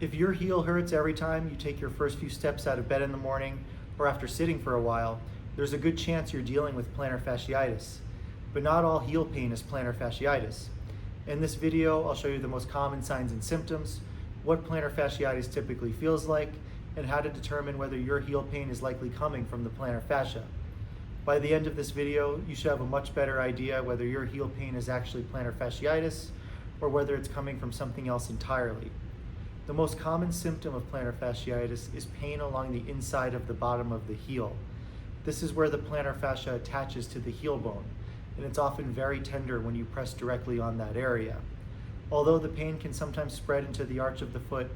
If your heel hurts every time you take your first few steps out of bed in the morning or after sitting for a while, there's a good chance you're dealing with plantar fasciitis. But not all heel pain is plantar fasciitis. In this video, I'll show you the most common signs and symptoms, what plantar fasciitis typically feels like, and how to determine whether your heel pain is likely coming from the plantar fascia. By the end of this video, you should have a much better idea whether your heel pain is actually plantar fasciitis or whether it's coming from something else entirely. The most common symptom of plantar fasciitis is pain along the inside of the bottom of the heel. This is where the plantar fascia attaches to the heel bone, and it's often very tender when you press directly on that area. Although the pain can sometimes spread into the arch of the foot,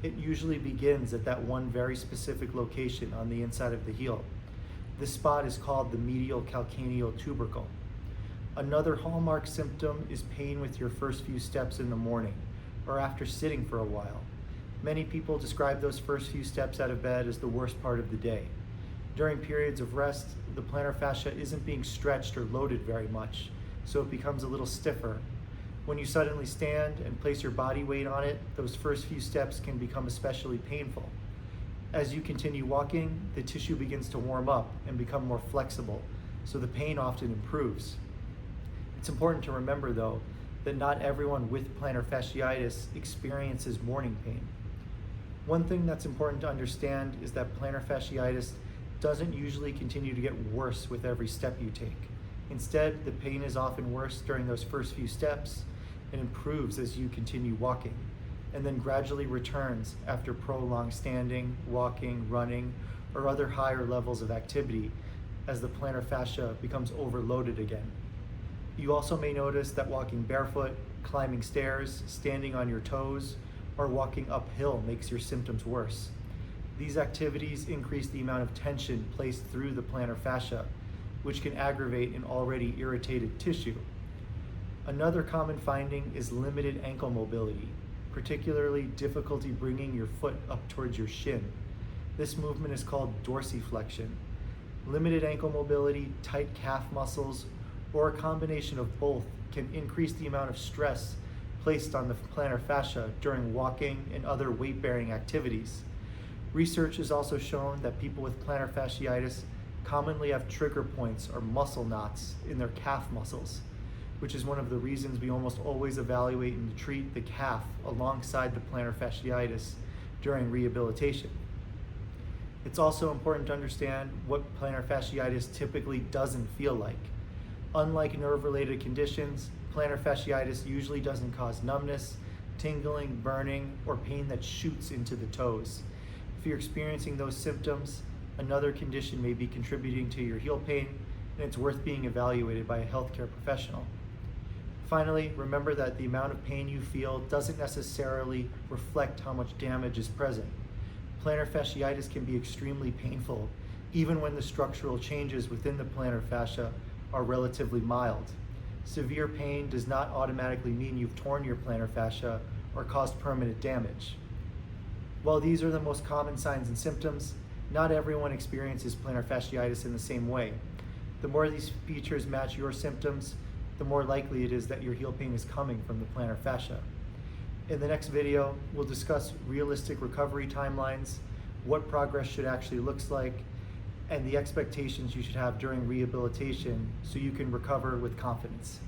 it usually begins at that one very specific location on the inside of the heel. This spot is called the medial calcaneal tubercle. Another hallmark symptom is pain with your first few steps in the morning or after sitting for a while. Many people describe those first few steps out of bed as the worst part of the day. During periods of rest, the plantar fascia isn't being stretched or loaded very much, so it becomes a little stiffer. When you suddenly stand and place your body weight on it, those first few steps can become especially painful. As you continue walking, the tissue begins to warm up and become more flexible, so the pain often improves. It's important to remember, though, that not everyone with plantar fasciitis experiences morning pain. One thing that's important to understand is that plantar fasciitis doesn't usually continue to get worse with every step you take. Instead, the pain is often worse during those first few steps and improves as you continue walking, and then gradually returns after prolonged standing, walking, running, or other higher levels of activity as the plantar fascia becomes overloaded again. You also may notice that walking barefoot, climbing stairs, standing on your toes, or walking uphill makes your symptoms worse. These activities increase the amount of tension placed through the plantar fascia, which can aggravate an already irritated tissue. Another common finding is limited ankle mobility, particularly difficulty bringing your foot up towards your shin. This movement is called dorsiflexion. Limited ankle mobility, tight calf muscles, or a combination of both can increase the amount of stress placed on the plantar fascia during walking and other weight-bearing activities. Research has also shown that people with plantar fasciitis commonly have trigger points or muscle knots in their calf muscles, which is one of the reasons we almost always evaluate and treat the calf alongside the plantar fasciitis during rehabilitation. It's also important to understand what plantar fasciitis typically doesn't feel like. Unlike nerve-related conditions, plantar fasciitis usually doesn't cause numbness, tingling, burning, or pain that shoots into the toes. If you're experiencing those symptoms, another condition may be contributing to your heel pain, and it's worth being evaluated by a healthcare professional. Finally, remember that the amount of pain you feel doesn't necessarily reflect how much damage is present. Plantar fasciitis can be extremely painful, even when the structural changes within the plantar fascia are relatively mild. Severe pain does not automatically mean you've torn your plantar fascia or caused permanent damage. While these are the most common signs and symptoms, not everyone experiences plantar fasciitis in the same way. The more these features match your symptoms, the more likely it is that your heel pain is coming from the plantar fascia. In the next video, we'll discuss realistic recovery timelines, what progress should actually look like, and the expectations you should have during rehabilitation so you can recover with confidence.